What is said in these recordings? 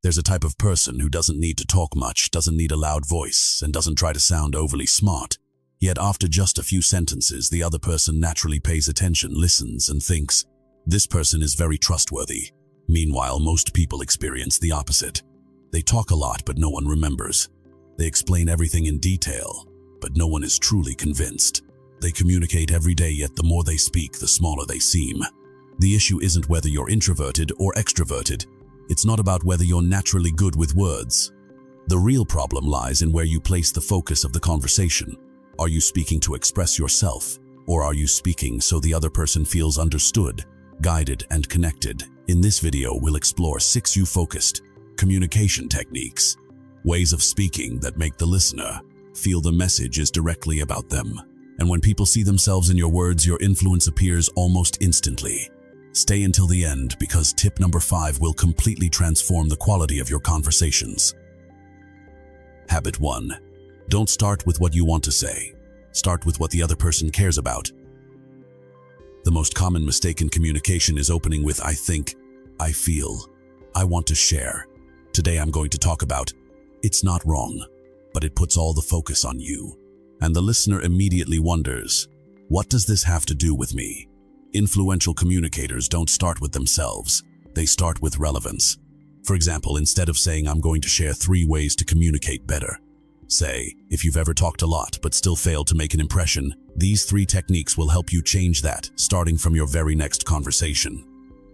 There's a type of person who doesn't need to talk much, doesn't need a loud voice, and doesn't try to sound overly smart. Yet after just a few sentences, the other person naturally pays attention, listens, and thinks, "This person is very trustworthy." Meanwhile, most people experience the opposite. They talk a lot, but no one remembers. They explain everything in detail, but no one is truly convinced. They communicate every day, yet the more they speak, the smaller they seem. The issue isn't whether you're introverted or extroverted. It's not about whether you're naturally good with words. The real problem lies in where you place the focus of the conversation. Are you speaking to express yourself, or are you speaking so the other person feels understood, guided, and connected? In this video, we'll explore 6 you-focused communication techniques, ways of speaking that make the listener feel the message is directly about them. And when people see themselves in your words, your influence appears almost instantly. Stay until the end, because tip number 5 will completely transform the quality of your conversations. Habit 1. Don't start with what you want to say. Start with what the other person cares about. The most common mistake in communication is opening with "I think," "I feel," "I want to share." Today I'm going to talk about. It's not wrong, but it puts all the focus on you. And the listener immediately wonders, what does this have to do with me? Influential communicators don't start with themselves. They start with relevance. For example, instead of saying, "I'm going to share 3 ways to communicate better," say, "If you've ever talked a lot but still failed to make an impression, these 3 techniques will help you change that, starting from your very next conversation."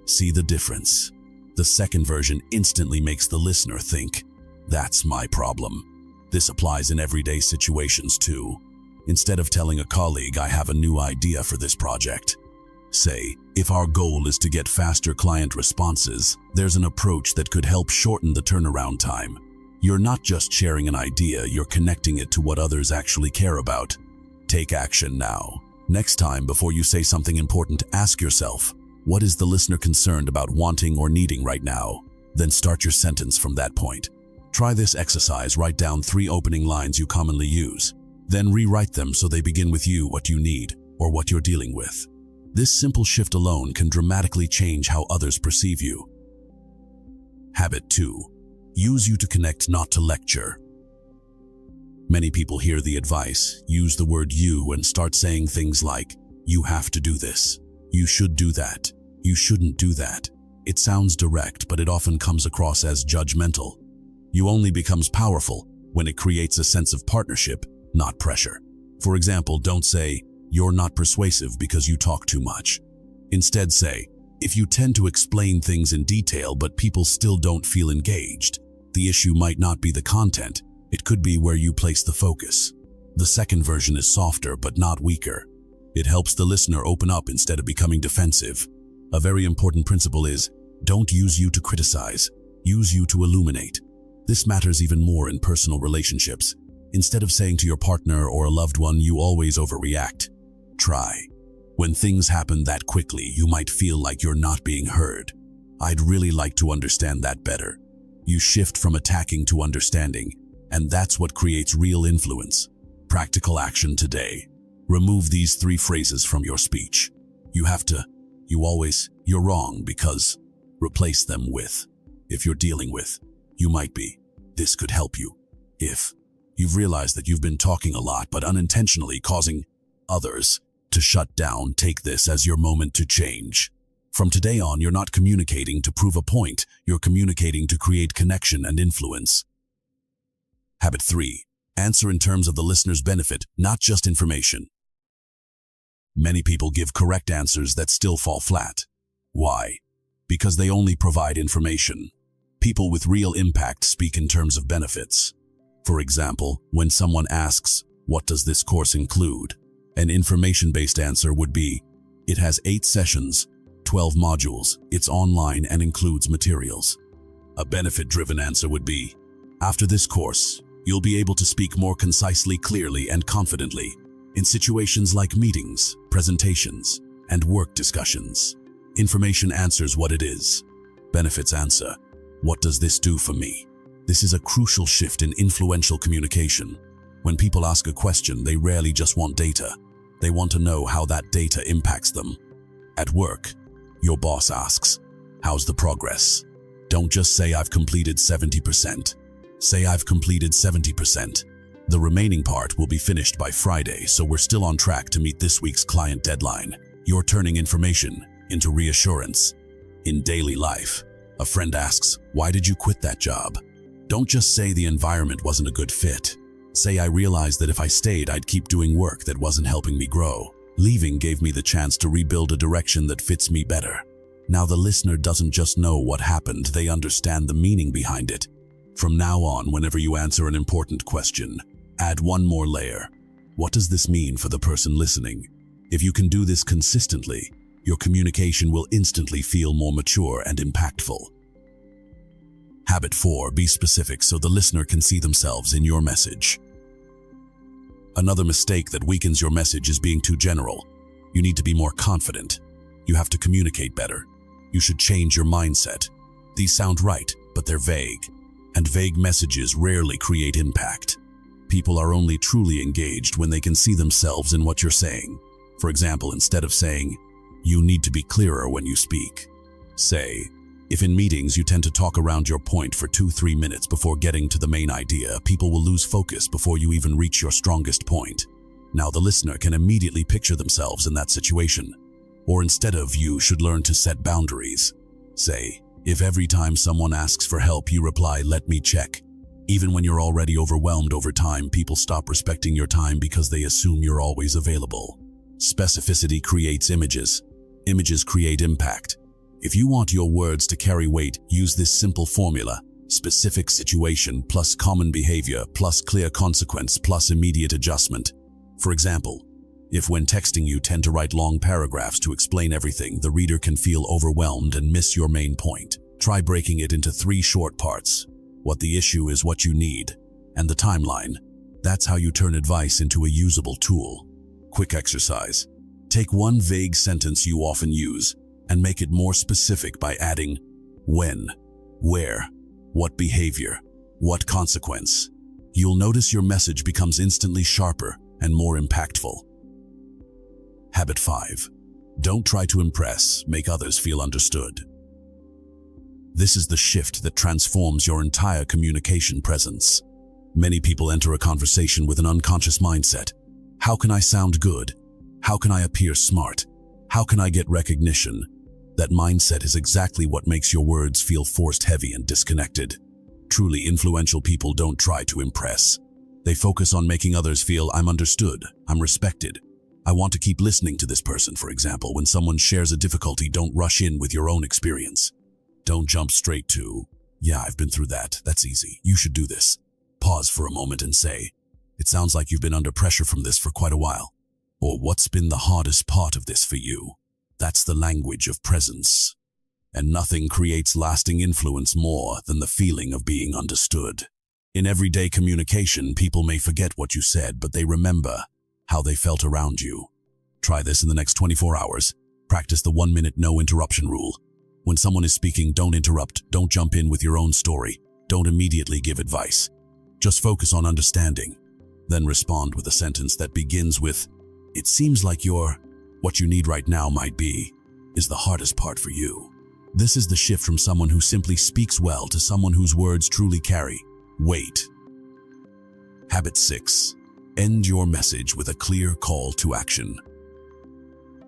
See the difference? The second version instantly makes the listener think, "That's my problem." This applies in everyday situations too. Instead of telling a colleague, "I have a new idea for this project," say, "If our goal is to get faster client responses, there's an approach that could help shorten the turnaround time." You're not just sharing an idea, you're connecting it to what others actually care about. Take action now. Next time, before you say something important, ask yourself, what is the listener concerned about, wanting, or needing right now? Then start your sentence from that point. Try this exercise. Write down 3 opening lines you commonly use. Then rewrite them so they begin with you, what you need, or what you're dealing with. This simple shift alone can dramatically change how others perceive you. Habit 2. Use you to connect, not to lecture. Many people hear the advice, use the word "you," and start saying things like, "You have to do this," "You should do that," "You shouldn't do that." It sounds direct, but it often comes across as judgmental. You only becomes powerful when it creates a sense of partnership, not pressure. For example, don't say, "You're not persuasive because you talk too much." Instead say, "If you tend to explain things in detail but people still don't feel engaged, the issue might not be the content, it could be where you place the focus." The second version is softer but not weaker. It helps the listener open up instead of becoming defensive. A very important principle is, don't use you to criticize, use you to illuminate. This matters even more in personal relationships. Instead of saying to your partner or a loved one, "You always overreact," try, "When things happen that quickly, you might feel like you're not being heard. I'd really like to understand that better." You shift from attacking to understanding, and that's what creates real influence. Practical action today. Remove these 3 phrases from your speech. "You have to," "You always," "You're wrong because." Replace them with, "If you're dealing with," "You might be," "This could help you," "If." You've realized that you've been talking a lot but unintentionally causing others to shut down. Take this as your moment to change. From today on, you're not communicating to prove a point, you're communicating to create connection and influence. Habit 3. Answer in terms of the listener's benefit, not just information. Many people give correct answers that still fall flat. Why? Because they only provide information. People with real impact speak in terms of benefits. For example, when someone asks, "What does this course include?" an information-based answer would be, "It has 8 sessions, 12 modules, it's online and includes materials." A benefit-driven answer would be, "After this course, you'll be able to speak more concisely, clearly, and confidently in situations like meetings, presentations, and work discussions." Information answers what it is. Benefits answer, "What does this do for me?" This is a crucial shift in influential communication. When people ask a question, they rarely just want data. They want to know how that data impacts them. At work, your boss asks, "How's the progress?" Don't just say I've completed 70%. Say I've completed 70%. The remaining part will be finished by Friday, so we're still on track to meet this week's client deadline. You're turning information into reassurance. In daily life, a friend asks, "Why did you quit that job?" Don't just say the environment wasn't a good fit. Say I realized that if I stayed, I'd keep doing work that wasn't helping me grow. Leaving gave me the chance to rebuild a direction that fits me better. Now the listener doesn't just know what happened, they understand the meaning behind it. From now on, whenever you answer an important question, add one more layer. What does this mean for the person listening? If you can do this consistently, your communication will instantly feel more mature and impactful. Habit 4, be specific so the listener can see themselves in your message. Another mistake that weakens your message is being too general. You need to be more confident. You have to communicate better. You should change your mindset. These sound right, but they're vague. And vague messages rarely create impact. People are only truly engaged when they can see themselves in what you're saying. For example, instead of saying, "You need to be clearer when you speak," say, "If in meetings you tend to talk around your point for 2-3 minutes before getting to the main idea, people will lose focus before you even reach your strongest point." Now the listener can immediately picture themselves in that situation. Or instead of "You should learn to set boundaries," say, "If every time someone asks for help you reply, 'Let me check.'" Even when you're already overwhelmed over time, people stop respecting your time because they assume you're always available. Specificity creates images. Images create impact. If you want your words to carry weight, use this simple formula: specific situation plus common behavior plus clear consequence plus immediate adjustment. For example, if when texting you tend to write long paragraphs to explain everything, the reader can feel overwhelmed and miss your main point. Try breaking it into 3 short parts. What the issue is, what you need, and the timeline. That's how you turn advice into a usable tool. Quick exercise. Take one vague sentence you often use and make it more specific by adding when, where, what behavior, what consequence. You'll notice your message becomes instantly sharper and more impactful. Habit 5. Don't try to impress, make others feel understood. This is the shift that transforms your entire communication presence. Many people enter a conversation with an unconscious mindset. How can I sound good? How can I appear smart? How can I get recognition? That mindset is exactly what makes your words feel forced, heavy, and disconnected. Truly influential people don't try to impress. They focus on making others feel, "I'm understood, I'm respected. I want to keep listening to this person." For example, when someone shares a difficulty, don't rush in with your own experience. Don't jump straight to, "Yeah, I've been through that. That's easy. You should do this." Pause for a moment and say, "It sounds like you've been under pressure from this for quite a while." Or, "What's been the hardest part of this for you?" That's the language of presence. And nothing creates lasting influence more than the feeling of being understood. In everyday communication, people may forget what you said, but they remember how they felt around you. Try this in the next 24 hours. Practice the 1-minute no interruption rule. When someone is speaking, don't interrupt. Don't jump in with your own story. Don't immediately give advice. Just focus on understanding. Then respond with a sentence that begins with, "It seems like what you need right now might be, is the hardest part for you." This is the shift from someone who simply speaks well to someone whose words truly carry weight. Habit 6. End your message with a clear call to action.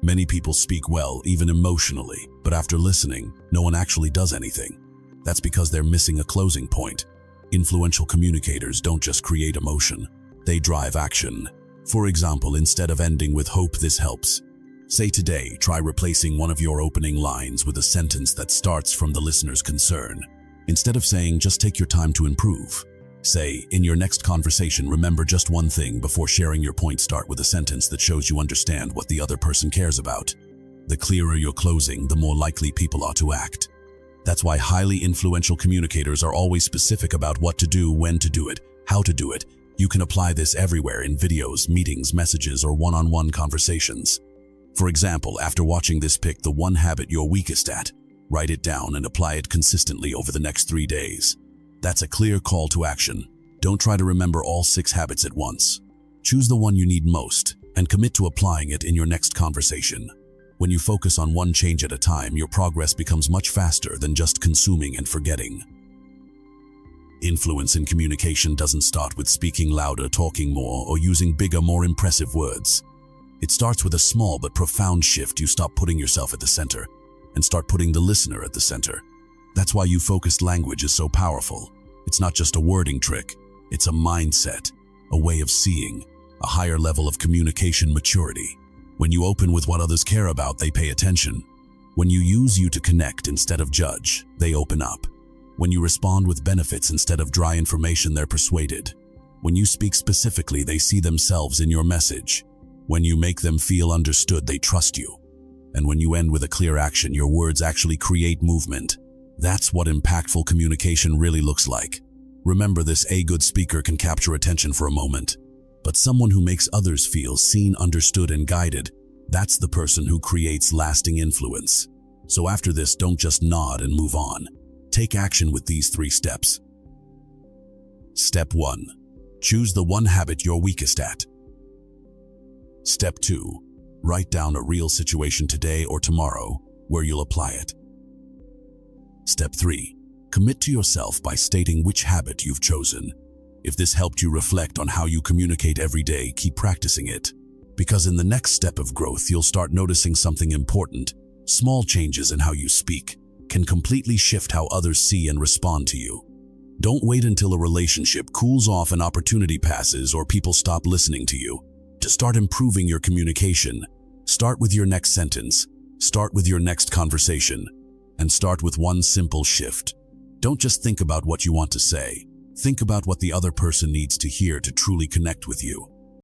Many people speak well, even emotionally, but after listening, no one actually does anything. That's because they're missing a closing point. Influential communicators don't just create emotion, they drive action. For example, instead of ending with "Hope this helps," say, "Today, try replacing one of your opening lines with a sentence that starts from the listener's concern." Instead of saying, "Just take your time to improve," say, "In your next conversation, remember just one thing before sharing your point." Start with a sentence that shows you understand what the other person cares about. The clearer your closing, the more likely people are to act. That's why highly influential communicators are always specific about what to do, when to do it, how to do it. You can apply this everywhere in videos, meetings, messages, or one-on-one conversations. For example, after watching this, pick the one habit you're weakest at, write it down, and apply it consistently over the next 3 days. That's a clear call to action. Don't try to remember all 6 habits at once. Choose the one you need most and commit to applying it in your next conversation. When you focus on one change at a time, your progress becomes much faster than just consuming and forgetting. Influence in communication doesn't start with speaking louder, talking more, or using bigger, more impressive words. It starts with a small but profound shift. You stop putting yourself at the center and start putting the listener at the center. That's why you-focused language is so powerful. It's not just a wording trick, it's a mindset, a way of seeing, a higher level of communication maturity. When you open with what others care about, they pay attention. When you use you to connect instead of judge, they open up. When you respond with benefits instead of dry information, they're persuaded. When you speak specifically, they see themselves in your message. When you make them feel understood, they trust you. And when you end with a clear action, your words actually create movement. That's what impactful communication really looks like. Remember this: a good speaker can capture attention for a moment, but someone who makes others feel seen, understood, and guided, that's the person who creates lasting influence. So after this, don't just nod and move on. Take action with these 3 steps. Step 1. Choose the one habit you're weakest at. Step 2. Write down a real situation today or tomorrow where you'll apply it. Step 3. Commit to yourself by stating which habit you've chosen. If this helped you reflect on how you communicate every day, keep practicing it. Because in the next step of growth, you'll start noticing something important. Small changes in how you speak can completely shift how others see and respond to you. Don't wait until a relationship cools off, an opportunity passes, or people stop listening to you to start improving your communication. Start with your next sentence, start with your next conversation, and start with one simple shift. Don't just think about what you want to say. Think about what the other person needs to hear to truly connect with you.